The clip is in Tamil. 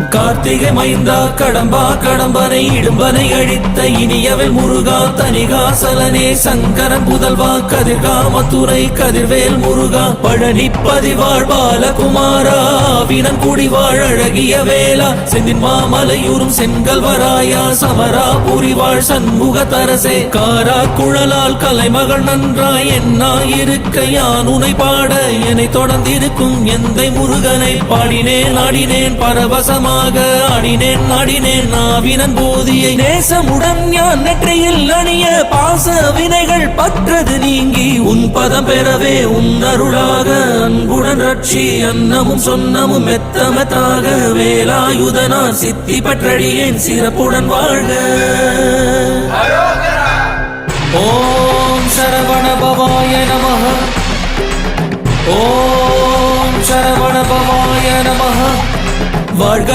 கார்த்திகை மைந்தா கடம்பா கடம்பனை இடும்பனை அழித்த இனியவன் முருகா தனிகாசலனே சங்கரன் புதல்வா கதிர்கா மதுரை கதிர்வேல் முருகா பழனி பதிவாழ் பாலகுமாரா வினன் குடிவாழ் அழகிய வேளா செந்தின் மாமலையூரும் செங்கல்வராயா சமரா புரிவாழ் சண்முக தரசே காரா குழலால் கலைமகள் நன்றாய் என்னாயிருக்க யான் உனை பாட என்னை தொடர்ந்திருக்கும் எந்தை முருகனை பாடினேன் ஆடினேன் பரவசமாக ஆடினேன் நாடினேன் நாவினன் போதியை நேசமுடன் ஞான் நெற்றியில் அணிய பாச வினைகள் பற்றது நீங்கி உன் பதம் பெறவே உன் அருளாக அன்புடன் ரட்சி அன்னமும் சொன்னமும் மெத்தமத்தாக வேலாயுதனார் சித்தி பற்றடியேன் சிறப்புடன் வாழ்க. ஓம் சரவண பவாய நமஹ. ஓம் சரவண பவாய நமஹ. வாழ்க.